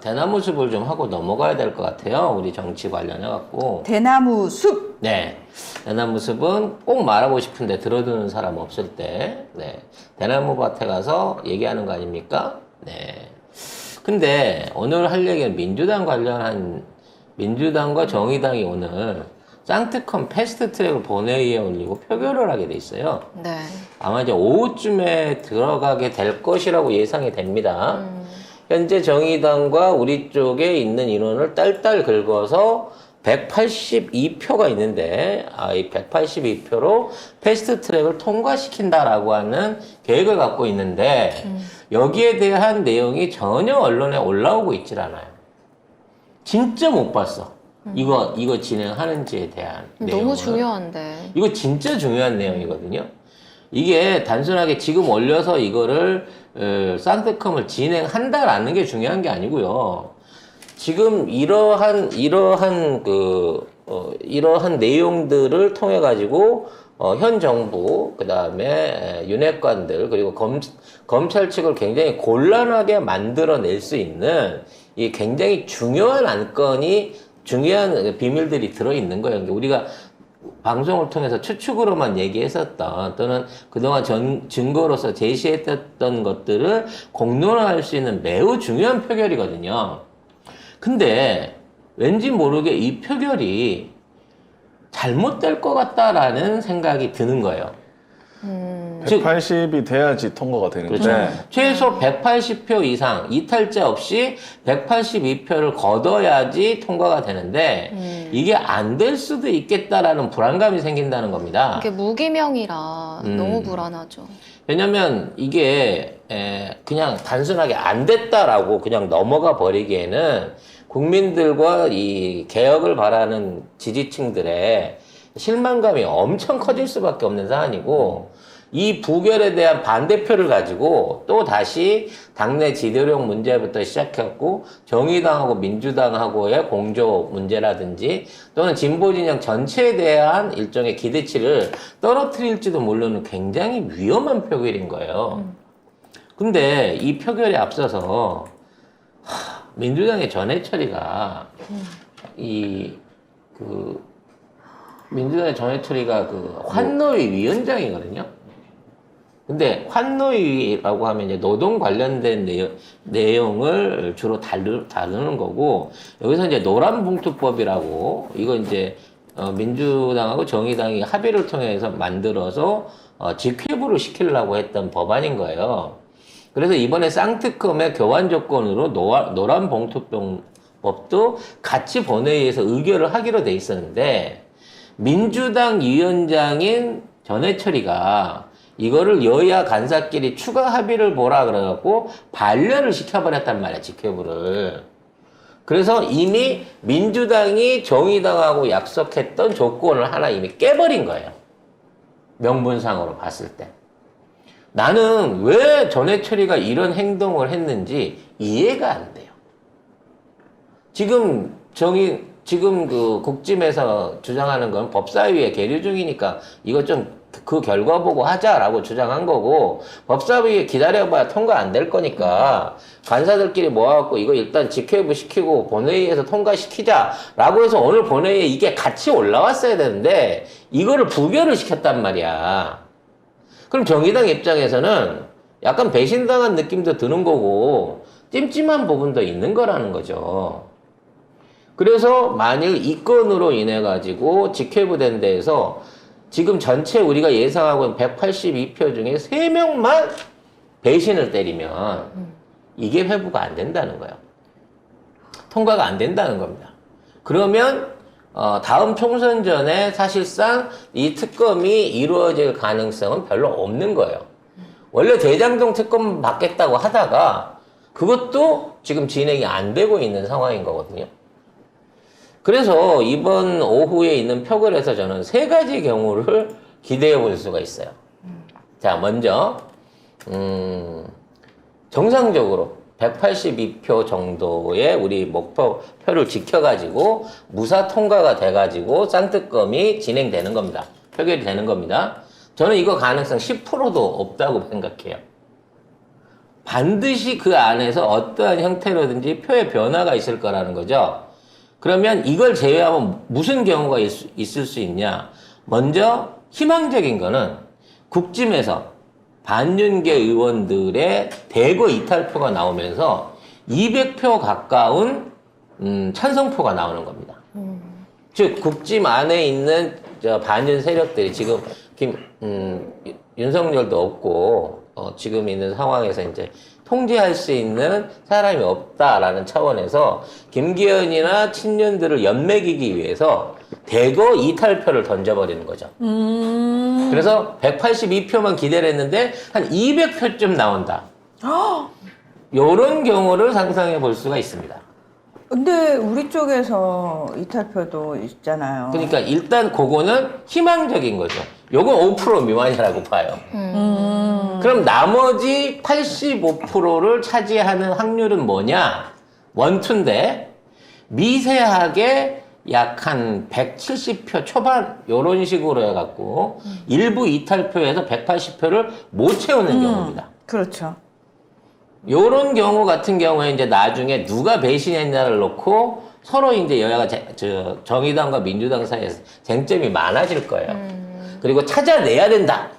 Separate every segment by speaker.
Speaker 1: 대나무 숲을 좀 하고 넘어가야 될 것 같아요. 우리 정치 관련해갖고.
Speaker 2: 대나무 숲.
Speaker 1: 네. 대나무 숲은 꼭 말하고 싶은데 들어주는 사람 없을 때, 네. 대나무 밭에 가서 얘기하는 거 아닙니까? 네. 근데 오늘 할 얘기는 민주당 관련한, 민주당과 정의당이 오늘 쌍특검 패스트 트랙을 본회의에 올리고 표결을 하게 돼 있어요.
Speaker 3: 네.
Speaker 1: 아마 이제 오후쯤에 들어가게 될 것이라고 예상이 됩니다. 현재 정의당과 우리 쪽에 있는 인원을 딸딸 긁어서 182표가 있는데, 이 182표로 패스트 트랙을 통과시킨다라고 하는 계획을 갖고 있는데, 여기에 대한 내용이 전혀 언론에 올라오고 있질 않아요. 진짜 못 봤어. 이거 진행하는지에 대한 내용을.
Speaker 3: 너무 중요한데.
Speaker 1: 이거 진짜 중요한 내용이거든요. 이게 단순하게 지금 올려서 이거를 쌍특검을 진행한다라는 게 중요한 게 아니고요. 지금 이러한 내용들을 통해 가지고 현 정부 그다음에 윤핵관들 그리고 검찰 측을 굉장히 곤란하게 만들어낼 수 있는 이 굉장히 중요한 안건이 중요한 비밀들이 들어있는 거예요. 그러니까 우리가 방송을 통해서 추측으로만 얘기했었던 또는 그동안 증거로서 제시했던 것들을 공론화할 수 있는 매우 중요한 표결이거든요. 근데 왠지 모르게 이 표결이 잘못될 것 같다라는 생각이 드는 거예요.
Speaker 4: 180이 돼야지 통과가 되는데
Speaker 1: 그렇죠. 최소 180표 이상 이탈자 없이 182표를 거둬야지 통과가 되는데 이게 안 될 수도 있겠다라는 불안감이 생긴다는 겁니다.
Speaker 3: 이게 무기명이라 너무 불안하죠.
Speaker 1: 왜냐면 이게 그냥 단순하게 안 됐다라고 그냥 넘어가 버리기에는 국민들과 이 개혁을 바라는 지지층들의 실망감이 엄청 커질 수밖에 없는 사안이고 이 부결에 대한 반대표를 가지고 또 다시 당내 지도력 문제부터 시작했고 정의당하고 민주당하고의 공조 문제라든지 또는 진보 진영 전체에 대한 일종의 기대치를 떨어뜨릴지도 모르는 굉장히 위험한 표결인 거예요. 근데 이 표결에 앞서서 민주당의 전해철이가 민주당의 전해철이가 환노위 위원장이거든요. 근데 환노위라고 하면 이제 노동 관련된 내용을 주로 다루는 거고, 여기서 이제 노란봉투법이라고, 이거 이제, 민주당하고 정의당이 합의를 통해서 만들어서, 직회부를 시키려고 했던 법안인 거예요. 그래서 이번에 쌍특검의 교환 조건으로 노란봉투법도 같이 본회의에서 의결을 하기로 돼 있었는데, 민주당 위원장인 전해철이가 이거를 여야 간사끼리 추가 합의를 보라 그래갖고 반려를 시켜버렸단 말이야, 직회부를. 그래서 이미 민주당이 정의당하고 약속했던 조건을 하나 이미 깨버린 거예요. 명분상으로 봤을 때. 나는 왜 전해철이가 이런 행동을 했는지 이해가 안 돼요. 지금 국짐에서 주장하는 건 법사위에 계류 중이니까 이거 좀 그 결과 보고 하자라고 주장한 거고 법사위에 기다려봐야 통과 안 될 거니까 간사들끼리 모아갖고 이거 일단 직회부 시키고 본회의에서 통과시키자라고 해서 오늘 본회의에 이게 같이 올라왔어야 되는데 이거를 부결을 시켰단 말이야. 그럼 정의당 입장에서는 약간 배신당한 느낌도 드는 거고 찜찜한 부분도 있는 거라는 거죠. 그래서 만일 이 건으로 인해 가지고 직회부된 데에서 지금 전체 우리가 예상하고 있는 182표 중에 3명만 배신을 때리면 이게 회부가 안 된다는 거예요. 통과가 안 된다는 겁니다. 그러면 다음 총선 전에 사실상 이 특검이 이루어질 가능성은 별로 없는 거예요. 원래 대장동 특검 받겠다고 하다가 그것도 지금 진행이 안 되고 있는 상황인 거거든요. 그래서 이번 오후에 있는 표결에서 저는 3가지 경우를 기대해 볼 수가 있어요. 자, 먼저 정상적으로 182표 정도의 우리 목표표를 지켜가지고 무사 통과가 돼가지고 쌍특검이 진행되는 겁니다. 표결이 되는 겁니다. 저는 이거 가능성 10%도 없다고 생각해요. 반드시 그 안에서 어떠한 형태로든지 표의 변화가 있을 거라는 거죠. 그러면 이걸 제외하면 무슨 경우가 있을 수 있냐? 먼저 희망적인 거는 국짐에서 반윤계 의원들의 대거 이탈표가 나오면서 200표 가까운 찬성표가 나오는 겁니다. 즉 국짐 안에 있는 반윤 세력들이 지금 윤석열도 없고 지금 있는 상황에서 이제 통제할 수 있는 사람이 없다라는 차원에서 김기현이나 친윤들을 연맥이기 위해서 대거 이탈표를 던져버리는 거죠. 그래서 182표만 기대를 했는데 한 200표쯤 나온다. 이런 경우를 상상해 볼 수가 있습니다.
Speaker 2: 근데 우리 쪽에서 이탈표도 있잖아요.
Speaker 1: 그러니까 일단 그거는 희망적인 거죠. 요건 5% 미만이라고 봐요. 그럼 나머지 85%를 차지하는 확률은 뭐냐? 원투인데 미세하게 약 한 170표 초반 요런 식으로 해갖고 일부 이탈표에서 180표를 못 채우는 경우입니다.
Speaker 2: 그렇죠.
Speaker 1: 요런 경우 같은 경우에 이제 나중에 누가 배신했냐를 놓고 서로 이제 여야가 정의당과 민주당 사이에서 쟁점이 많아질 거예요. 그리고 찾아내야 된다.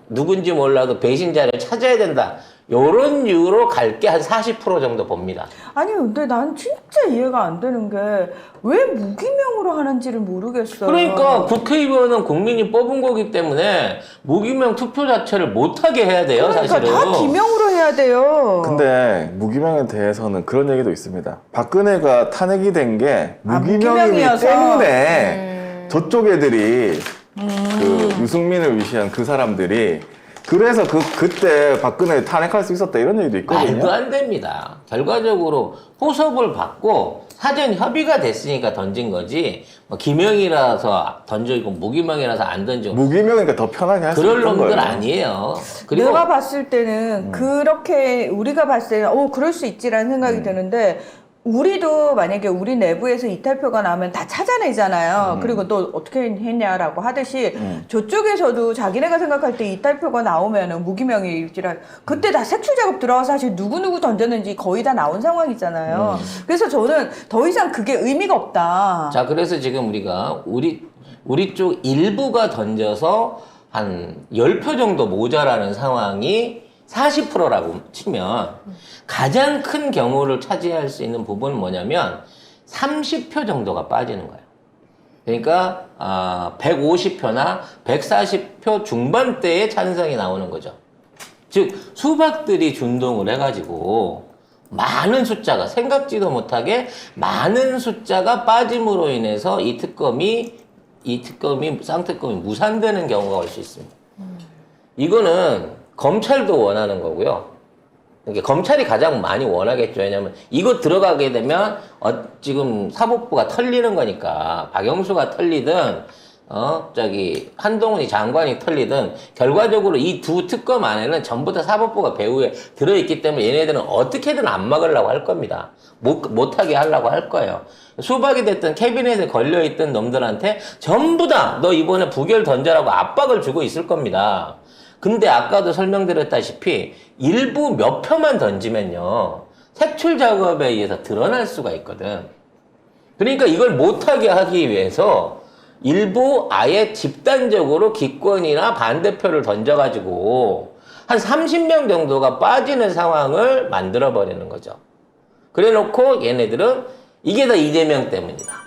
Speaker 1: 누군지 몰라도 배신자를 찾아야 된다. 요런 이유로 갈 게 한 40% 정도 봅니다.
Speaker 2: 아니 근데 난 진짜 이해가 안 되는 게 왜 무기명으로 하는지를 모르겠어요.
Speaker 1: 그러니까 국회의원은 국민이 뽑은 거기 때문에 무기명 투표 자체를 못하게 해야 돼요,
Speaker 2: 그러니까
Speaker 1: 사실은.
Speaker 2: 다 기명으로 해야 돼요.
Speaker 4: 근데 무기명에 대해서는 그런 얘기도 있습니다. 박근혜가 탄핵이 된 게 무기명이기
Speaker 2: 무기명이어서.
Speaker 4: 때문에 저쪽 애들이 그 유승민을 위시한 그 사람들이 그래서 그때 박근혜 탄핵할 수 있었다 이런 얘기도 있거든요.
Speaker 1: 말도 안 됩니다. 결과적으로 포섭을 받고 사전 협의가 됐으니까 던진 거지. 뭐 기명이라서 던지고 무기명이라서 안 던지고
Speaker 4: 무기명이니까 더 편하게 할 수
Speaker 1: 그럴
Speaker 4: 있는
Speaker 1: 놈들
Speaker 4: 거예요.
Speaker 1: 아니에요. 그리고
Speaker 2: 내가 봤을 때는 그렇게 우리가 봤을 때는 그럴 수 있지라는 생각이 드는데 우리도 만약에 우리 내부에서 이탈표가 나오면 다 찾아내잖아요. 그리고 또 어떻게 했냐라고 하듯이 저쪽에서도 자기네가 생각할 때 이탈표가 나오면은 무기명일지라 그때 다 색출 작업 들어가서 사실 누구누구 던졌는지 거의 다 나온 상황이잖아요. 그래서 저는 더 이상 그게 의미가 없다.
Speaker 1: 자, 그래서 지금 우리가 우리 쪽 일부가 던져서 한 10표 정도 모자라는 상황이 40%라고 치면 가장 큰 경우를 차지할 수 있는 부분은 뭐냐면 30표 정도가 빠지는 거예요. 그러니까 150표나 140표 중반대의 찬성이 나오는 거죠. 즉 수박들이 준동을 해가지고 많은 숫자가 생각지도 못하게 많은 숫자가 빠짐으로 인해서 이 특검이 쌍특검이 무산되는 경우가 올 수 있습니다. 이거는 검찰도 원하는 거고요. 그러니까 검찰이 가장 많이 원하겠죠. 왜냐하면 이거 들어가게 되면 지금 사법부가 털리는 거니까 박영수가 털리든 한동훈이 장관이 털리든 결과적으로 이 두 특검 안에는 전부 다 사법부가 배후에 들어있기 때문에 얘네들은 어떻게든 안 막으려고 할 겁니다. 못하게 하려고 할 거예요. 수박이 됐든 캐비넷에 걸려있던 놈들한테 전부 다 너 이번에 부결 던져라고 압박을 주고 있을 겁니다. 근데 아까도 설명드렸다시피 일부 몇 표만 던지면요 색출 작업에 의해서 드러날 수가 있거든. 그러니까 이걸 못하게 하기 위해서 일부 아예 집단적으로 기권이나 반대표를 던져가지고 한 30명 정도가 빠지는 상황을 만들어버리는 거죠. 그래 놓고 얘네들은 이게 다 이재명 때문이다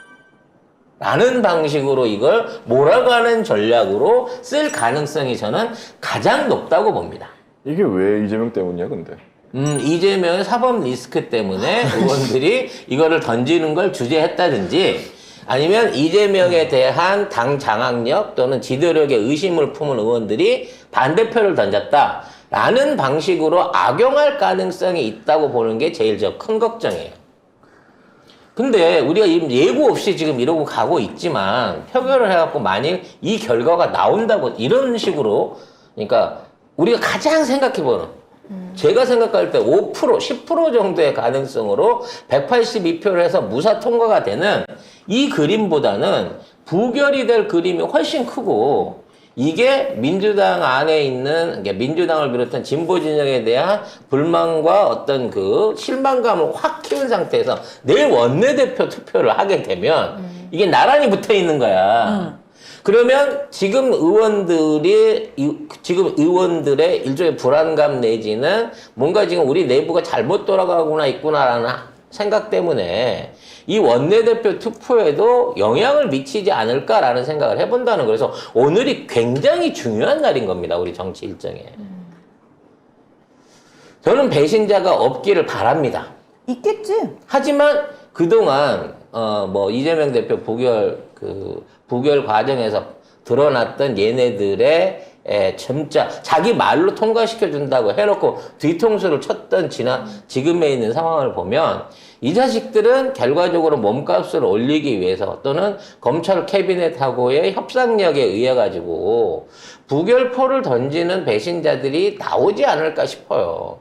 Speaker 1: 라는 방식으로 이걸 몰아가는 전략으로 쓸 가능성이 저는 가장 높다고 봅니다.
Speaker 4: 이게 왜 이재명 때문이야, 근데?
Speaker 1: 이재명의 사법 리스크 때문에 의원들이 이거를 던지는 걸 주재했다든지 아니면 이재명에 대한 당 장악력 또는 지도력에 의심을 품은 의원들이 반대표를 던졌다라는 방식으로 악용할 가능성이 있다고 보는 게 제일 큰 걱정이에요. 근데 우리가 예고 없이 지금 이러고 가고 있지만 표결을 해갖고 만일 이 결과가 나온다고 이런 식으로 그러니까 우리가 가장 생각해보는 제가 생각할 때 5%, 10% 정도의 가능성으로 182표를 해서 무사 통과가 되는 이 그림보다는 부결이 될 그림이 훨씬 크고 이게 민주당 안에 있는, 그러니까 민주당을 비롯한 진보 진영에 대한 불만과 어떤 그 실망감을 확 키운 상태에서 내일 원내대표 투표를 하게 되면 이게 나란히 붙어 있는 거야. 그러면 지금 의원들의 일종의 불안감 내지는 뭔가 지금 우리 내부가 잘못 돌아가고나 있구나라는 생각 때문에 이 원내대표 투표에도 영향을 미치지 않을까라는 생각을 해본다는 거예요. 그래서 오늘이 굉장히 중요한 날인 겁니다. 우리 정치 일정에. 저는 배신자가 없기를 바랍니다.
Speaker 2: 있겠지.
Speaker 1: 하지만 그동안 이재명 대표 부결 과정에서 드러났던 얘네들의 점자 자기 말로 통과시켜 준다고 해놓고 뒤통수를 쳤던 지금에 있는 상황을 보면 이 자식들은 결과적으로 몸값을 올리기 위해서 또는 검찰 캐비넷하고의 협상력에 의해 가지고 부결포를 던지는 배신자들이 나오지 않을까 싶어요.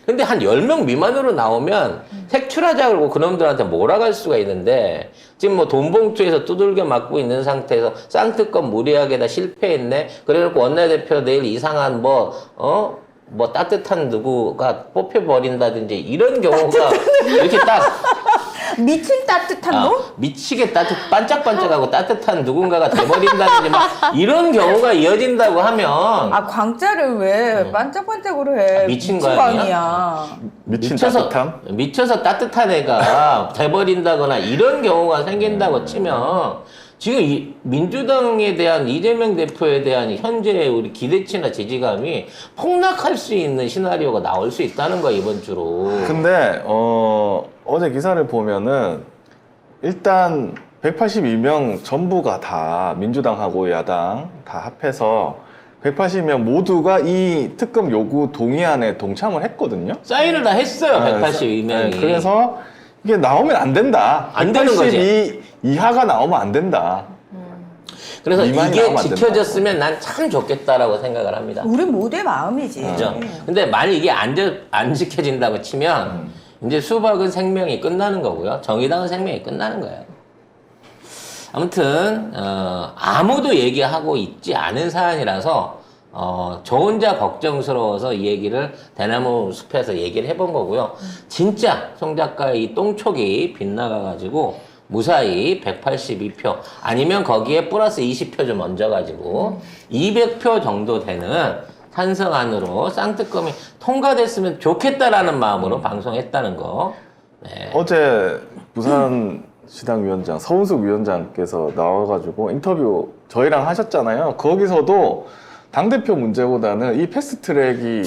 Speaker 1: 근데 한 10명 미만으로 나오면 색출하자 그러고 그놈들한테 몰아갈 수가 있는데 지금 뭐 돈봉투에서 두들겨 맞고 있는 상태에서 쌍특검 무리하게 다 실패했네. 그래놓고 원내대표 내일 이상한 따뜻한 누구가 뽑혀버린다든지 이런 경우가 이렇게 딱
Speaker 2: 미친 따뜻한 놈?
Speaker 1: 미치게 반짝반짝하고 따뜻한 누군가가 돼버린다든지 막 이런 경우가 이어진다고 하면
Speaker 2: 광자를 왜 반짝반짝으로 해?
Speaker 1: 미친 거
Speaker 2: 아니야.
Speaker 4: 미친 따뜻함?
Speaker 1: 미쳐서 따뜻한 애가 돼버린다거나 이런 경우가 생긴다고 치면 지금 이 민주당에 대한 이재명 대표에 대한 현재 우리 기대치나 지지감이 폭락할 수 있는 시나리오가 나올 수 있다는 거야, 이번 주로.
Speaker 4: 근데 어제 기사를 보면은 일단 182명 전부가 다 민주당하고 야당 다 합해서 180명 모두가 이 특검 요구 동의안에 동참을 했거든요.
Speaker 1: 사인을 다 했어요, 182명이.
Speaker 4: 그래서 이게 나오면 안 된다.
Speaker 1: 안 되는 거지.
Speaker 4: 182 이하가 나오면 안 된다.
Speaker 1: 그래서
Speaker 4: 미만이
Speaker 1: 이게
Speaker 4: 나오면 안
Speaker 1: 지켜졌으면 난 참 좋겠다라고 생각을 합니다.
Speaker 2: 우리 모두의 마음이지.
Speaker 1: 그죠? 근데 만약 이게 안 지켜진다고 치면 이제 수박은 생명이 끝나는 거고요. 정의당은 생명이 끝나는 거예요. 아무튼 아무도 얘기하고 있지 않은 사안이라서 저 혼자 걱정스러워서 이 얘기를 대나무 숲에서 얘기를 해본 거고요. 진짜 송 작가의 이 똥촉이 빗나가가지고 무사히 182표 아니면 거기에 플러스 20표 좀 얹어가지고 200표 정도 되는 찬성안으로 쌍특검이 통과됐으면 좋겠다라는 마음으로 방송했다는 거. 네.
Speaker 4: 어제 부산시당 위원장 서은숙 위원장께서 나와가지고 인터뷰 저희랑 하셨잖아요. 거기서도 당대표 문제보다는 이 패스트트랙이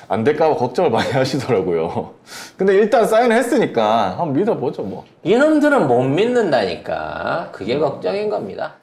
Speaker 4: 안 될까 봐 걱정을 많이 하시더라고요. 근데 일단 사인을 했으니까 한번 믿어보죠 뭐.
Speaker 1: 이놈들은 못 믿는다니까. 그게 걱정인 겁니다.